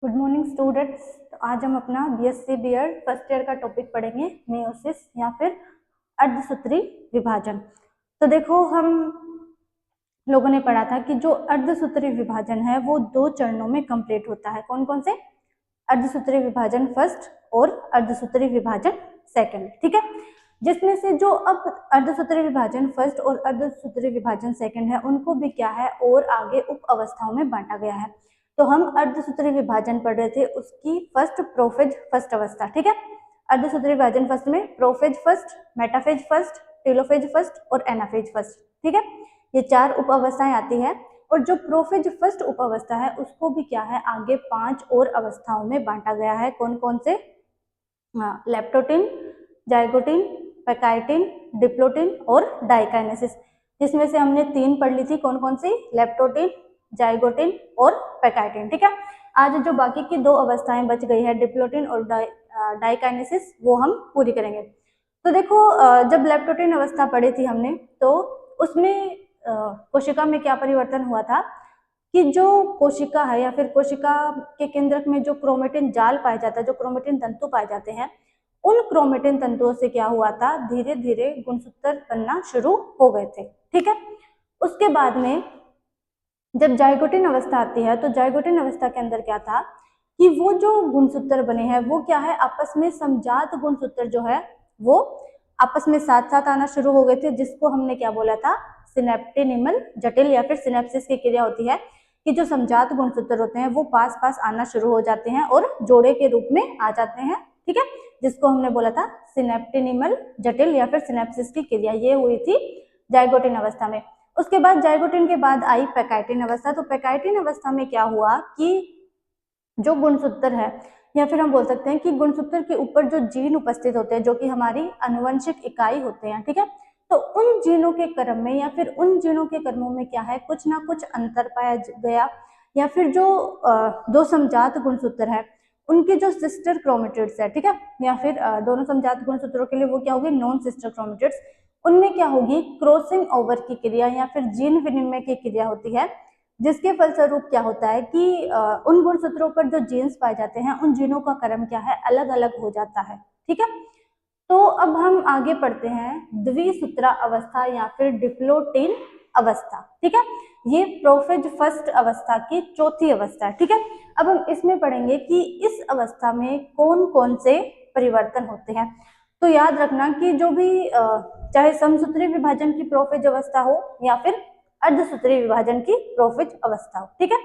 Good morning students. तो आज हम अपना बीएससी बीएड फर्स्ट ईयर का टॉपिक पढ़ेंगे, मेयोसिस या फिर अर्धसूत्री विभाजन। तो देखो, हम लोगों ने पढ़ा था कि जो अर्धसूत्री विभाजन है वो 2 चरणों में कंप्लीट होता है। कौन कौन से? अर्धसूत्री विभाजन फर्स्ट और अर्धसूत्री विभाजन सेकंड। ठीक है, जिसमें से जो अब अर्धसूत्री विभाजन फर्स्ट और अर्धसूत्री विभाजन सेकंड है उनको भी क्या है और आगे उप अवस्थाओं में बांटा गया है। तो हम अर्धसूत्री विभाजन पढ़ रहे थे, उसकी फर्स्ट प्रोफेज फर्स्ट अवस्था। ठीक है, अर्धसूत्री विभाजन फर्स्ट में prophase first, metaphase first, telophase first और एनाफेज फर्स्ट। ठीक है, ये 4 उप अवस्थाएं आती है और जो प्रोफेज फर्स्ट उप अवस्था है उसको भी क्या है आगे 5 और अवस्थाओं में बांटा गया है। कौन कौन से? लेप्टोटिन, जाइगोटिन, पैकाइटिन, डिप्लोटिन और डाइकाइनेसिस, जिसमें से हमने 3 पढ़ ली थी। कौन कौन सी? लेप्टोटिन, जाइगोटिन और पैकाइटिन। ठीक है, आज जो बाकी की 2 अवस्थाएं बच गई है, डिप्लोटिन और डाइकाइनेसिस, वो हम पूरी करेंगे। तो देखो, जब लेप्टोटिन अवस्था पढ़ी थी हमने, तो उसमें कोशिका में क्या परिवर्तन हुआ था कि जो कोशिका है या फिर कोशिका के केंद्रक में जो क्रोमेटिन जाल पाया जाता है, जो क्रोमेटिन तंतु पाए जाते हैं, उन क्रोमेटिन तंतुओं से क्या हुआ था, धीरे धीरे गुणसूत्र बनना शुरू हो गए थे। ठीक है, उसके बाद में जब जाइगोटिन अवस्था आती है तो जाइगोटिन अवस्था के अंदर क्या था कि वो जो गुणसूत्र बने हैं वो क्या है, आपस में समजात गुणसूत्र जो है वो आपस में साथ साथ आना शुरू हो गए थे, जिसको हमने क्या बोला था, सिनेप्टिनिमल जटिल या फिर सिनेप्सिस की क्रिया होती है कि जो समजात गुणसूत्र होते हैं वो पास पास आना शुरू हो जाते हैं और जोड़े के रूप में आ जाते हैं। ठीक है, जिसको हमने बोला था सिनेप्टिनिमल जटिल या फिर सिनेप्सिस की क्रिया, ये हुई थी जाइगोटिन अवस्था में। उसके बाद जाइगोटिन के बाद आई पैकाइटिन अवस्था। तो पैकाइटिन अवस्था में क्या हुआ कि जो गुणसूत्र है, या फिर हम बोल सकते हैं कि गुणसूत्र के ऊपर जो जीन उपस्थित होते हैं जो कि हमारी आनुवंशिक इकाई होते हैं, ठीक है, तो उन जीनों के क्रम में या फिर उन जीनों के क्रमों में क्या है, कुछ ना कुछ अंतर पाया गया, या फिर जो 2 समजात गुणसूत्र है उनके जो सिस्टर क्रोमेटिड्स है, ठीक है, या फिर दोनों समजात गुणसूत्रों के लिए वो क्या होगी, नॉन सिस्टर क्रोमेटिड्स, उनमें क्या होगी, क्रॉसिंग ओवर की क्रिया या फिर जीन विनिमय की क्रिया होती है, जिसके फलस्वरूप क्या होता है कि उन गुणसूत्रों पर जो जीन्स पाए जाते हैं उन जीनों का क्रम क्या है, अलग अलग हो जाता है। ठीक है, तो अब हम आगे पढ़ते हैं द्विसूत्रा अवस्था या फिर डिप्लोटिन अवस्था। ठीक है, ये प्रोफेज फर्स्ट अवस्था की चौथी अवस्था है। ठीक है, अब हम इसमें पढ़ेंगे कि इस अवस्था में कौन कौन से परिवर्तन होते हैं। तो याद रखना कि जो भी चाहे समसूत्री विभाजन की प्रोफेज अवस्था हो या फिर अर्धसूत्री विभाजन की प्रोफेज अवस्था हो, ठीक है,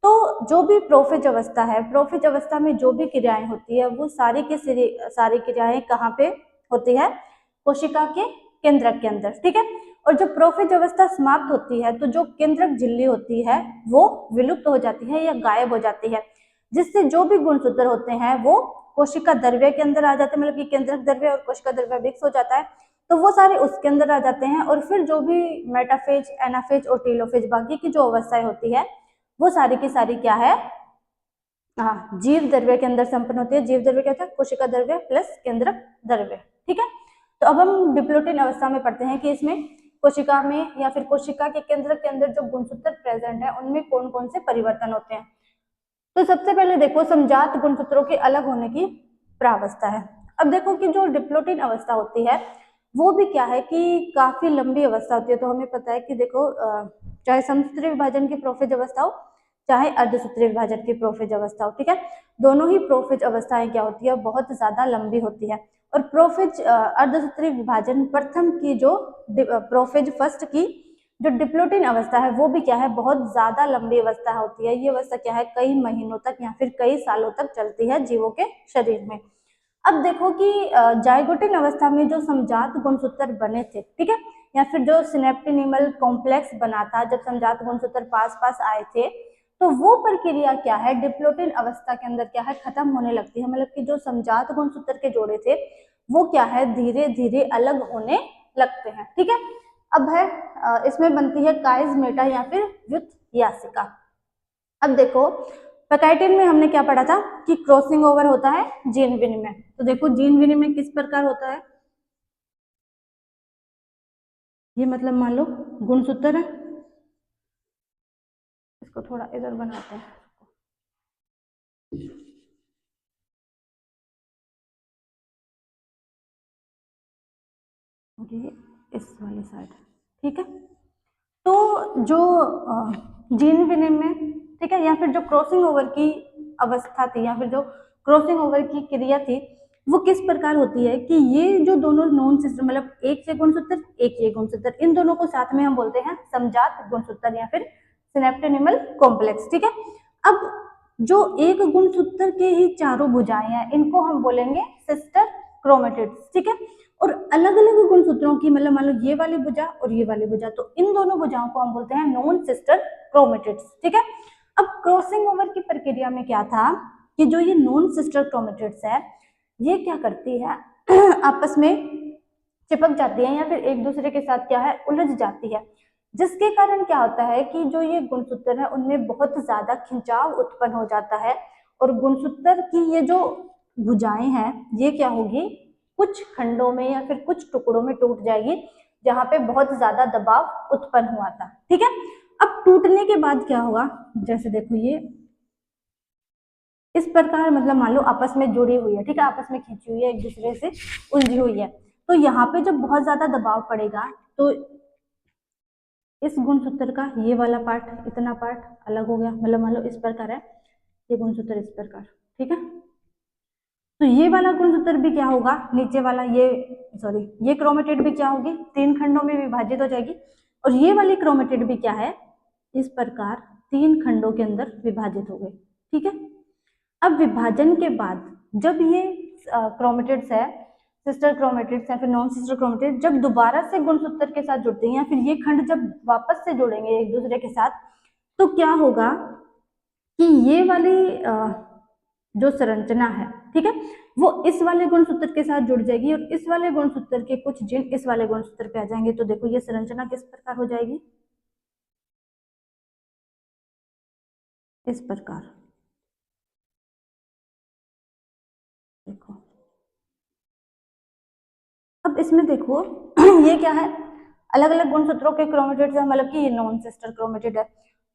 तो जो भी प्रोफेज अवस्था है, प्रोफेज अवस्था में जो भी क्रियाएं होती है वो सारी की सारी क्रियाएं कहाँ पे होती है, कोशिका के केंद्रक के अंदर। ठीक है, और जब प्रोफेज अवस्था समाप्त होती है तो जो केंद्रक झिल्ली होती है वो विलुप्त हो जाती है या गायब हो जाती है, जिससे जो भी गुणसूत्र होते हैं वो कोशिका द्रव्य के अंदर आ जाते हैं, मतलब कि केंद्रक द्रव्य और कोशिका द्रव्य मिक्स हो जाता है, तो वो सारे उसके अंदर आ जाते हैं, और फिर जो भी मेटाफेज, एनाफेज और टेलोफेज बाकी की जो अवस्थाएं होती है वो सारी की सारी क्या है, हाँ, जीव द्रव्य के अंदर संपन्न होती है। जीव द्रव्य क्या था, कोशिका द्रव्य प्लस केंद्रक द्रव्य। ठीक है, तो अब हम डिप्लोटिन अवस्था में पढ़ते हैं कि इसमें कोशिका में या फिर कोशिका के केंद्रक के अंदर जो गुणसूत्र प्रेजेंट है उनमें कौन कौन से परिवर्तन होते हैं। तो सबसे पहले देखो समजात गुणसूत्रों के अलग होने की प्रावस्था है। अब देखो कि जो डिप्लोटिन अवस्था होती है वो भी क्या है कि काफी लंबी अवस्था होती है। तो हमें पता है कि देखो, चाहे समसूत्री विभाजन की प्रोफेज अवस्था हो चाहे अर्धसूत्री विभाजन की प्रोफेज अवस्था हो, ठीक है, दोनों ही प्रोफेज अवस्थाएं क्या होती है, बहुत ज्यादा लंबी होती है। और प्रोफेज अर्धसूत्री विभाजन प्रथम की जो प्रोफेज फर्स्ट की जो डिप्लोटिन अवस्था है वो भी क्या है, बहुत ज्यादा लंबी अवस्था होती है। ये अवस्था क्या है, कई महीनों तक या फिर कई सालों तक चलती है जीवों के शरीर में। अब देखो कि जाइगोटिन अवस्था में जो समजात गुणसूत्र बने थे, ठीक है, या फिर जो सिनेप्टिनिमल कॉम्प्लेक्स बना था जब समजात गुणसूत्र पास पास आए थे, तो वो प्रक्रिया क्या है, डिप्लोटिन अवस्था के अंदर क्या है, खत्म होने लगती है। मतलब कि जो समजात गुणसूत्र के जोड़े थे वो क्या है, धीरे धीरे अलग होने लगते हैं। ठीक है, अब है इसमें बनती है काइजमेटा या फिर व्युत यासिका। अब देखो, पैकाइटिन में हमने क्या पढ़ा था कि क्रॉसिंग ओवर होता है जीन विनिमय। तो देखो जीन विनिमय किस प्रकार होता है, ये मतलब मान लो गुणसूत्र है, इसको थोड़ा इधर बनाते हैं, और ये इस वाली साइड, ठीक है। तो जो जीन विनिमय, ठीक है, या फिर जो क्रॉसिंग ओवर की अवस्था थी या फिर जो क्रॉसिंग ओवर की क्रिया थी वो किस प्रकार होती है कि ये जो दोनों नॉन सिस्टर मतलब एक ये गुणसूत्र एक ये गुणसूत्र, इन दोनों को साथ में हम बोलते हैं समजात गुणसूत्र या फिर सिनेप्टेनिमल कॉम्प्लेक्स, ठीक है। अब जो एक गुणसूत्र के ही चारों भुजाएं हैं इनको हम बोलेंगे सिस्टर क्रोमेटिड्स, ठीक है। और अलग अलग गुणसूत्रों की मतलब मान लो ये वाली भुजा और ये वाली भुजा, तो इन दोनों भुजाओं को हम बोलते हैं नॉन सिस्टर क्रोमेटिड्स, ठीक है। अब क्रॉसिंग ओवर की प्रक्रिया में क्या था कि जो ये नॉन सिस्टर क्रोमेटिड्स है ये क्या करती है आपस में चिपक जाती है या फिर एक दूसरे के साथ क्या है उलझ जाती है, जिसके कारण क्या होता है कि जो ये गुणसूत्र है उनमें बहुत ज्यादा खिंचाव उत्पन्न हो जाता है और गुणसूत्र की ये जो भुजाएं हैं ये क्या होगी कुछ खंडों में या फिर कुछ टुकड़ों में टूट जाएगी जहां पे बहुत ज्यादा दबाव उत्पन्न हुआ था, ठीक है। अब टूटने के बाद क्या होगा, जैसे देखो ये इस प्रकार मतलब मान लो आपस में जुड़ी हुई है, ठीक है, आपस में खींची हुई है, एक दूसरे से उलझी हुई है, तो यहाँ पे जब बहुत ज्यादा दबाव पड़ेगा तो इस गुणसूत्र का ये वाला पार्ट इतना पार्ट अलग हो गया, मतलब मान लो इस प्रकार है ये गुणसूत्र इस प्रकार, ठीक है। तो ये वाला गुणसूत्र भी क्या होगा नीचे वाला ये क्रोमेटिड भी क्या होगी तीन खंडों में विभाजित हो जाएगी और ये वाली क्रोमेटिड भी क्या है इस प्रकार तीन खंडों के अंदर विभाजित हो गई, ठीक है। अब विभाजन के बाद जब ये क्रोमेटिड्स है सिस्टर क्रोमेटिड्स या फिर नॉन सिस्टर क्रोमेटिड्स जब दोबारा से गुणसूत्र के साथ जुड़ते हैं या फिर ये खंड जब वापस से जुड़ेंगे एक दूसरे के साथ तो क्या होगा कि ये वाली जो संरचना है, ठीक है, वो इस वाले गुणसूत्र के साथ जुड़ जाएगी और इस वाले गुणसूत्र के कुछ जिन इस वाले गुणसूत्र पे आ जाएंगे, तो देखो ये संरचना किस प्रकार हो जाएगी इस प्रकार, देखो। अब इसमें देखो ये क्या है अलग अलग गुणसूत्रों के क्रोमेटिड्स है, मतलब कि ये नॉन सिस्टर क्रोमेटिड है,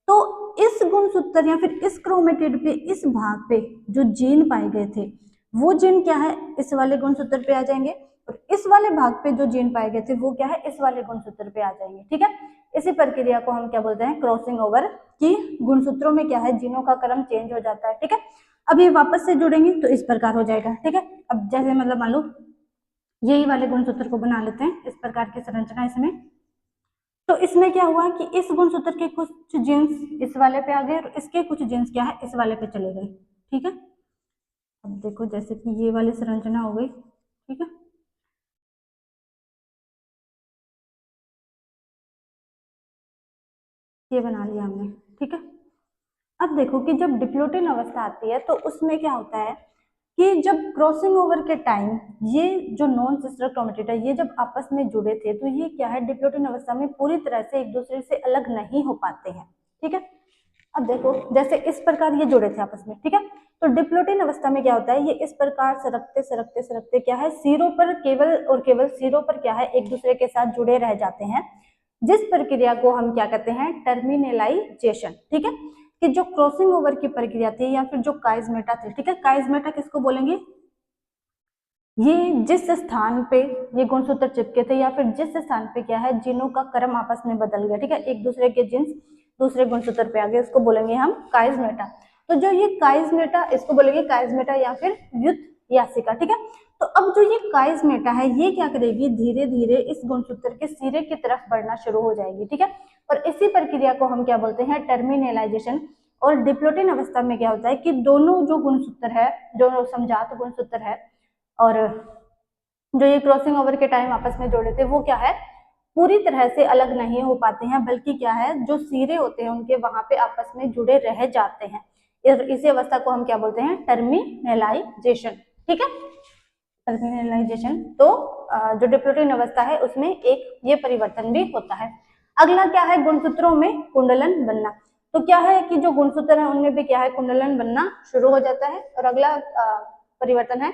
तो इस गुणसूत्र या फिर इस क्रोमेटिड पे इस भाग पे जो जीन पाए गए थे वो जीन क्या है इस वाले गुणसूत्र पे आ जाएंगे और इस वाले भाग पे जो जीन पाए गए थे वो क्या है इस वाले गुणसूत्र पे आ जाएंगे, ठीक है। इसी प्रक्रिया को हम क्या बोलते हैं क्रॉसिंग ओवर, की गुणसूत्रों में क्या है जीनों का क्रम चेंज हो जाता है, ठीक है। अब ये वापस से जुड़ेंगे तो इस प्रकार हो जाएगा, ठीक है। अब जैसे मतलब मान लो यही वाले गुणसूत्र को बना लेते हैं इस प्रकार की संरचना इसमें, तो इसमें क्या हुआ कि इस गुणसूत्र के कुछ जीन्स इस वाले पे आ गए और इसके कुछ जीन्स क्या है इस वाले पे चले गए, ठीक है। अब देखो जैसे कि ये वाली संरचना हो गई, ठीक है, ये बना लिया हमने, ठीक है। अब देखो कि जब डिप्लोटिन अवस्था आती है तो उसमें क्या होता है कि जब क्रॉसिंग ओवर के टाइम ये जो नॉन सिस्टर क्रोमेटिड है ये जब आपस में जुड़े थे तो ये क्या है डिप्लोटिन अवस्था में पूरी तरह से एक दूसरे से अलग नहीं हो पाते हैं, ठीक है। अब देखो जैसे इस प्रकार ये जुड़े थे आपस में, ठीक है, तो डिप्लोटिन अवस्था में क्या होता है ये इस प्रकार सरकते सरकते सरकते क्या है सिरों पर केवल और केवल सिरों पर क्या है एक दूसरे के साथ जुड़े रह जाते हैं, जिस प्रक्रिया को हम क्या कहते हैं टर्मिनेलाइजेशन, ठीक है। कि जो क्रॉसिंग ओवर की प्रक्रिया थी या फिर जो काइजमेटा थी, ठीक है, काइजमेटा किसको बोलेंगे ये जिस स्थान पे ये गुणसूत्र चिपके थे या फिर जिस स्थान पे क्या है जीनों का क्रम आपस में बदल गया, ठीक है, एक दूसरे के जीन्स दूसरे गुणसूत्र पे आ गए, उसको बोलेंगे हम काइजमेटा। तो जो ये काइजमेटा इसको बोलेंगे काइजमेटा या फिर व्युत्यासिका, ठीक है। तो अब जो ये काइजमेटा है ये क्या करेगी धीरे धीरे इस गुणसूत्र के सिरे की तरफ बढ़ना शुरू हो जाएगी, ठीक है, और इसी प्रक्रिया को हम क्या बोलते हैं टर्मिनेलाइजेशन। और डिप्लोटिन अवस्था में क्या होता है कि दोनों जो गुणसूत्र है जो समजात गुणसूत्र है और जो ये क्रॉसिंग ओवर के टाइम आपस में जोड़े थे वो क्या है पूरी तरह से अलग नहीं हो पाते हैं, बल्कि क्या है जो सिरे होते हैं उनके वहां पे आपस में जुड़े रह जाते हैं। इसी अवस्था को हम क्या बोलते हैं टर्मिनेलाइजेशन, ठीक है, टर्मिनेलाइजेशन। तो जो डिप्लोटिन अवस्था है उसमें एक ये परिवर्तन भी होता है। अगला क्या है गुणसूत्रों में कुंडलन बनना, तो क्या है कि जो गुणसूत्र है उनमें भी क्या है कुंडलन बनना शुरू हो जाता है। और अगला परिवर्तन है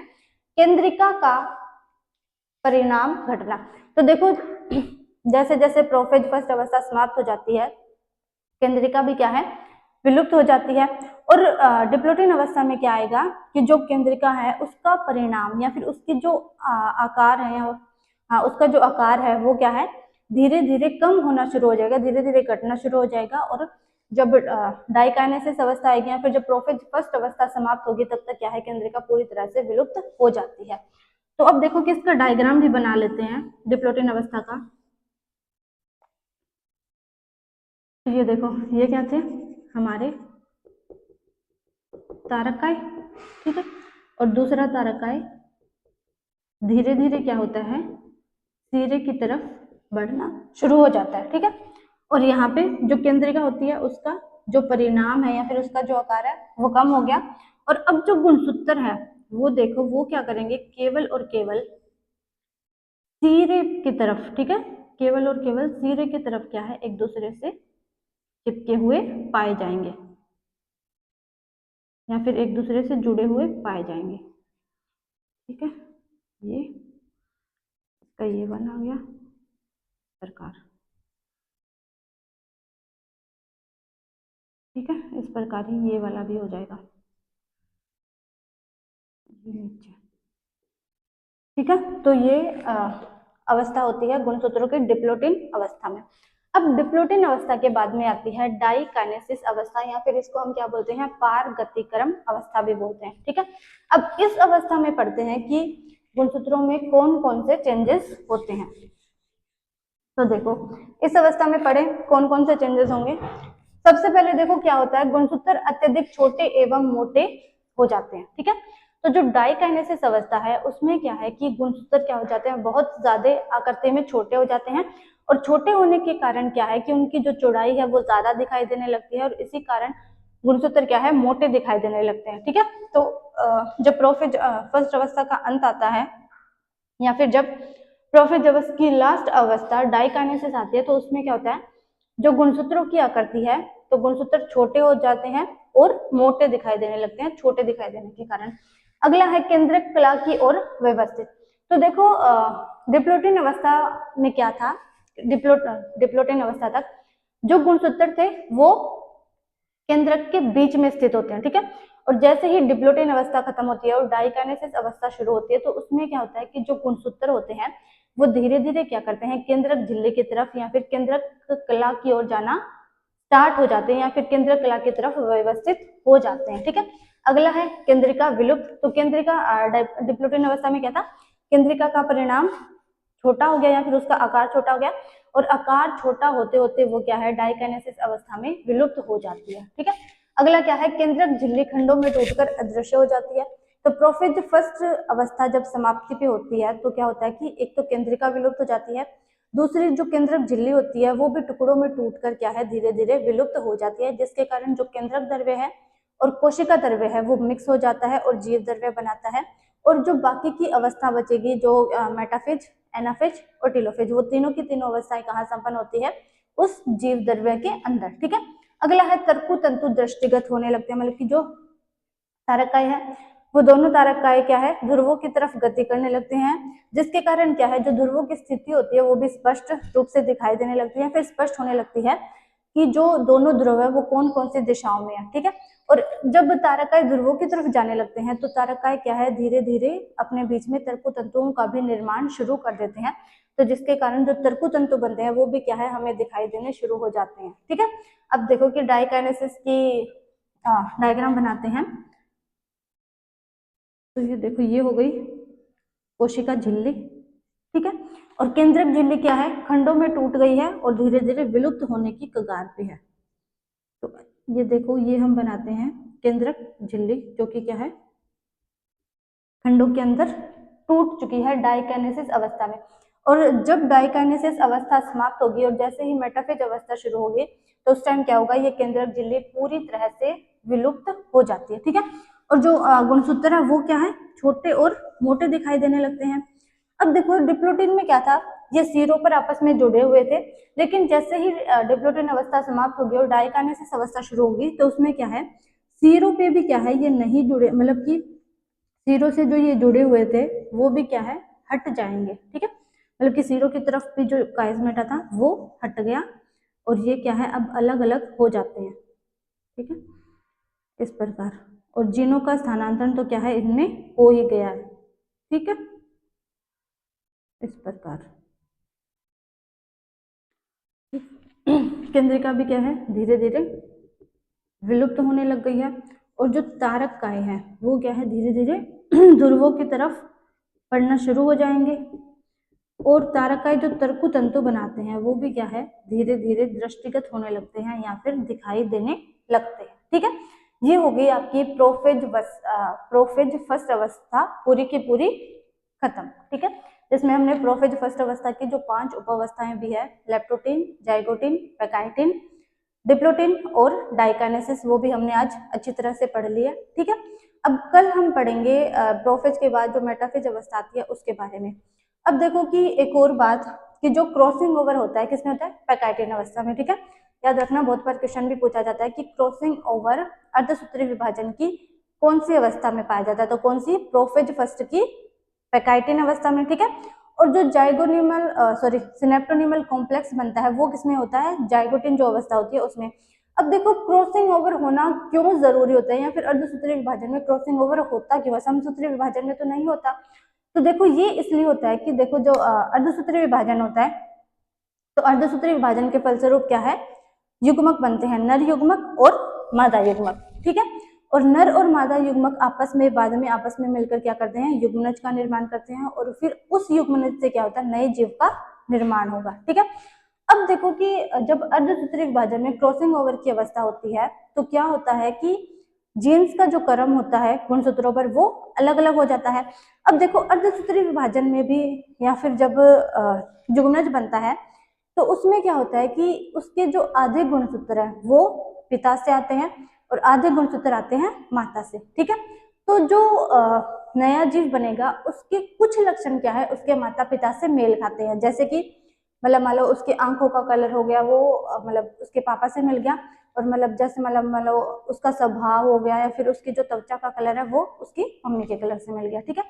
केंद्रिका का परिणाम घटना। तो देखो जैसे जैसे प्रोफेज फर्स्ट अवस्था समाप्त हो जाती है केंद्रिका भी क्या है विलुप्त हो जाती है और डिप्लोटिन अवस्था में क्या आएगा कि जो केंद्रिका है उसका परिणाम या फिर उसकी जो आकार है हाँ, उसका जो आकार है वो क्या है, धीरे धीरे कम होना शुरू हो जाएगा, धीरे धीरे घटना शुरू हो जाएगा। और जब डाइकाइनेसिस अवस्था आएगी या फिर जब प्रोफेज फर्स्ट अवस्था समाप्त होगी तब तक क्या है, केंद्रिका पूरी तरह से विलुप्त हो जाती है। तो अब देखो कि इसका डायग्राम भी बना लेते हैं डिप्लोटिन अवस्था का। तो ये देखो, ये क्या थे हमारे तारकाय, ठीक है, और दूसरा तारकाय धीरे धीरे क्या होता है, सिरे की तरफ बढ़ना शुरू हो जाता है, ठीक है। और यहाँ पे जो केंद्रिका होती है उसका जो परिणाम है या फिर उसका जो आकार है वो कम हो गया। और अब जो गुणसूत्र है वो देखो, वो क्या करेंगे, केवल और केवल सिरे की तरफ, ठीक है, केवल और केवल सिरे की तरफ क्या है, एक दूसरे से चिपके हुए पाए जाएंगे या फिर एक दूसरे से जुड़े हुए पाए जाएंगे, ठीक है। ये इसका ये बना गया प्रकार, ठीक है, इस प्रकार ही ये वाला भी हो जाएगा, ये नीचे, ठीक है। तो ये अवस्था होती है गुणसूत्रों की डिप्लोटिन अवस्था में। अब डिप्लोटिन अवस्था के बाद में आती है डाइकाइनेसिस अवस्था या फिर इसको हम क्या बोलते हैं, पारगतिक्रम अवस्था भी बोलते हैं, ठीक है। अब इस अवस्था में पढ़ते हैं कि गुणसूत्रों में कौन कौन से चेंजेस होते हैं। तो देखो, इस अवस्था में पढ़े कौन कौन से चेंजेस होंगे। सबसे पहले देखो क्या होता है, गुणसूत्र अत्यधिक छोटे एवं मोटे हो जाते हैं, ठीक है। तो जो डाइकाइनेसिस अवस्था है उसमें क्या है कि गुणसूत्र क्या हो जाते हैं, बहुत ज्यादा आकृति में छोटे हो जाते हैं। और छोटे होने के कारण क्या है कि उनकी जो चौड़ाई है वो ज्यादा दिखाई देने लगती है और इसी कारण गुणसूत्र क्या है, मोटे दिखाई देने लगते हैं, ठीक है। तो जब प्रोफेज फर्स्ट अवस्था का अंत आता है या फिर जब प्रोफेज अवस्था की लास्ट अवस्था डाइकाइनेसिस आती है तो उसमें क्या होता है, जो गुणसूत्रों की आकृति है तो गुणसूत्र छोटे हो जाते हैं और मोटे दिखाई देने लगते हैं, छोटे दिखाई देने के कारण। अगला है केंद्रक कला की ओर व्यवस्थित। तो देखो डिप्लोटिन अवस्था में क्या था, डिप्लोटिन अवस्था तक जो गुणसूत्र थे वो केंद्रक के बीच में स्थित होते हैं, ठीक है। और जैसे ही डिप्लोटिन अवस्था खत्म होती है और डाइकाइनेसिस अवस्था शुरू होती है तो उसमें क्या होता है कि जो गुणसूत्र होते हैं वो धीरे धीरे क्या करते हैं, केंद्रक झिल्ली की तरफ या फिर केंद्रक कला की ओर जाना स्टार्ट हो जाते हैं या फिर केंद्रक कला की तरफ व्यवस्थित हो जाते हैं, ठीक है। अगला है केंद्रिका विलुप्त। तो केंद्रिका डिप्लोटिन अवस्था में क्या था, केंद्रिका का परिणाम छोटा हो गया या फिर उसका आकार छोटा हो गया और आकार छोटा होते होते वो क्या है, डाइकाइनेसिस अवस्था में विलुप्त हो जाती है, ठीक है। अगला क्या है, केंद्रक झिल्ली खंडों में टूटकर अदृश्य हो जाती है। तो प्रोफेज फर्स्ट अवस्था जब समाप्ति पे होती है तो क्या होता है कि एक तो केंद्रिका विलुप्त हो जाती है, दूसरी जो केंद्रक झिल्ली होती है वो भी टुकड़ों में टूटकर क्या है, धीरे धीरे विलुप्त हो जाती है, जिसके कारण जो केंद्रक द्रव्य है और कोशिका द्रव्य है वो मिक्स हो जाता है और जीव द्रव्य बनाता है। और जो बाकी की अवस्था बचेगी, जो मेटाफेज, एनाफेज और टेलोफेज, वो तीनों की तीनों अवस्थाएं कहाँ संपन्न होती है, उस जीव द्रव्य के अंदर, ठीक है। अगला है तर्कु तंतु दृष्टिगत होने लगते हैं, मतलब कि जो तारकाय है वो दोनों तारकाय क्या है, ध्रुवों की तरफ गति करने लगते हैं, जिसके कारण क्या है, जो ध्रुवों की स्थिति होती है वो भी स्पष्ट रूप से दिखाई देने लगती है, फिर स्पष्ट होने लगती है कि जो दोनों ध्रुव है वो कौन कौन सी दिशाओं में है, ठीक है। और जब तारकाय ध्रुवों की तरफ जाने लगते हैं तो तारकाय क्या है, धीरे धीरे अपने बीच में तर्कु तंतुओं का भी निर्माण शुरू कर देते हैं, तो जिसके कारण जो तर्कु तंतु बनते हैं वो भी क्या है, हमें दिखाई देने शुरू हो जाते हैं, ठीक है। अब देखो कि डाइकाइनेसिस की डायग्राम बनाते हैं। तो ये देखो, ये हो गई कोशिका झिल्ली, ठीक है। और केंद्रक झिल्ली क्या है, खंडों में टूट गई है और धीरे धीरे विलुप्त होने की कगार पे है। तो ये देखो, ये हम बनाते हैं केंद्रक झिल्ली जो कि क्या है, खंडों के अंदर टूट चुकी है डाइकाइनेसिस अवस्था में। और जब डाइकाइनेसिस अवस्था समाप्त होगी और जैसे ही मेटाफेज अवस्था शुरू होगी तो उस टाइम क्या होगा, ये केंद्रक झिल्ली पूरी तरह से विलुप्त हो जाती है, ठीक है। और जो गुणसूत्र है वो क्या है, छोटे और मोटे दिखाई देने लगते हैं। अब देखो डिप्लोटिन में क्या था, ये सिरों पर आपस में जुड़े हुए थे, लेकिन जैसे ही डिप्लोटिन अवस्था समाप्त होगी और डाइकाइनेसिस अवस्था शुरू होगी तो उसमें क्या है, सिरों पे भी क्या है, ये नहीं जुड़े, मतलब कि सिरों से जो ये जुड़े हुए थे वो भी क्या है, हट जाएंगे, ठीक है। मतलब कि सिरों की तरफ भी जो काइजमेटा था वो हट गया और ये क्या है, अब अलग अलग हो जाते हैं, ठीक है, इस प्रकार। और जीनों का स्थानांतरण तो क्या है, इनमें हो ही गया है, ठीक है। इस प्रकार। केंद्रिका भी क्या है, धीरे धीरे विलुप्त होने लग गई है। और जो तारककाएं हैं वो क्या है, धीरे धीरे ध्रुवों की तरफ बढ़ना शुरू हो जाएंगे। और तारकाएं जो तरकु तंतु बनाते हैं वो भी क्या है, धीरे धीरे दृष्टिगत होने लगते हैं या फिर दिखाई देने लगते हैं। ठीक है, ये हो गई आपकी प्रोफेज फर्स्ट अवस्था पूरी की पूरी खत्म। ठीक है, जिसमें हमने प्रोफेज फर्स्ट अवस्था की जो 5 उपावस्थाएं भी है, लेप्टोटीन, जाइगोटीन, पैकाइटिन, डिप्लोटीन और डाइकाइनेसिस, वो भी हमने आज अच्छी तरह से पढ़ लिया। ठीक है, अब कल हम पढ़ेंगे प्रोफेज के बाद जो मेटाफेज अवस्था आती है उसके बारे में। अब देखो कि एक और बात कि जो क्रॉसिंग ओवर होता है किसमें होता है, पैकाइटिन अवस्था में। ठीक है, याद रखना, बहुत बार क्वेश्चन भी पूछा जाता है कि क्रॉसिंग ओवर अर्धसूत्री विभाजन की कौन सी अवस्था में पाया जाता है, तो कौन सी, प्रोफेज फर्स्ट की पैकाइटिन अवस्था में। ठीक है, और जो सिनेप्टोनिमल कॉम्प्लेक्स बनता है वो किसमें होता है, जाइगोटिन जो अवस्था होती है उसमें। अब देखो क्रॉसिंग ओवर होना क्यों जरूरी होता है, या फिर अर्धसूत्री विभाजन में क्रॉसिंग ओवर होता क्यों है, समसूत्री विभाजन में तो नहीं होता। तो देखो ये इसलिए होता है कि देखो जो अर्धसूत्री विभाजन होता है, तो अर्धसूत्री विभाजन के फलस्वरूप क्या है, युग्मक बनते हैं, नर युग्मक और मादा युग्मक। ठीक है, और नर और मादा युग्मक आपस में बाद में आपस में मिलकर क्या करते हैं, युग्मनज का निर्माण करते हैं, और फिर उस युग्मनज से क्या होता है, नए जीव का निर्माण होगा। ठीक है, अब देखो कि जब अर्धसूत्री विभाजन में क्रॉसिंग ओवर की अवस्था होती है तो क्या होता है कि जीन्स का जो क्रम होता है गुणसूत्रों पर वो अलग अलग हो जाता है। अब देखो अर्धसूत्री विभाजन में भी या फिर जब युग्मनज बनता है तो उसमें क्या होता है कि उसके जो आधे गुणसूत्र हैं वो पिता से आते हैं और आधे गुणसूत्र आते हैं माता से। ठीक है, तो जो नया जीव बनेगा उसके कुछ लक्षण क्या है, उसके माता पिता से मेल खाते हैं। जैसे कि मतलब मान लो उसकी आंखों का कलर हो गया वो मतलब उसके पापा से मिल गया, और मतलब जैसे मतलब उसका स्वभाव हो गया, या फिर उसकी जो त्वचा का कलर है वो उसकी मम्मी के कलर से मिल गया। ठीक है,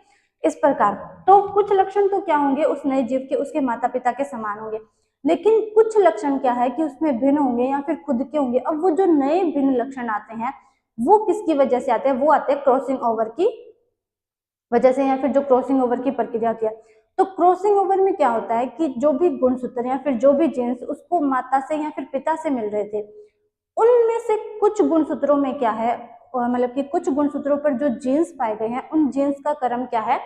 इस प्रकार। तो कुछ लक्षण तो क्या होंगे उस नए जीव के, उसके माता पिता के समान होंगे, लेकिन कुछ लक्षण क्या है कि उसमें भिन्न होंगे या फिर खुद के होंगे। अब वो जो नए भिन्न लक्षण आते हैं वो किसकी वजह से आते हैं, वो आते हैं क्रॉसिंग ओवर की वजह से, या फिर जो क्रॉसिंग ओवर की प्रक्रिया होती है। तो क्रॉसिंग ओवर में क्या होता है कि जो भी गुणसूत्र या फिर जो भी जीन्स उसको माता से या फिर पिता से मिल रहे थे, उनमें से कुछ गुणसूत्रों में क्या है, मतलब कि कुछ गुणसूत्रों पर जो जीन्स पाए गए हैं उन जीन्स का क्रम क्या है,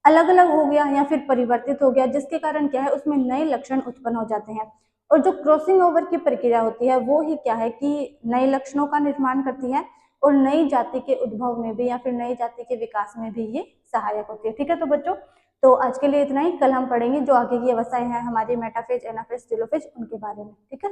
अलग अलग हो गया या फिर परिवर्तित हो गया, जिसके कारण क्या है उसमें नए लक्षण उत्पन्न हो जाते हैं। और जो क्रॉसिंग ओवर की प्रक्रिया होती है वो ही क्या है कि नए लक्षणों का निर्माण करती है, और नई जाति के उद्भव में भी या फिर नई जाति के विकास में भी ये सहायक होती है। ठीक है, तो बच्चों तो आज के लिए इतना ही। कल हम पढ़ेंगे जो आगे की अवस्थाएं हैं हमारी मेटाफेज, एनाफेज, टेलोफेज, उनके बारे में। ठीक है।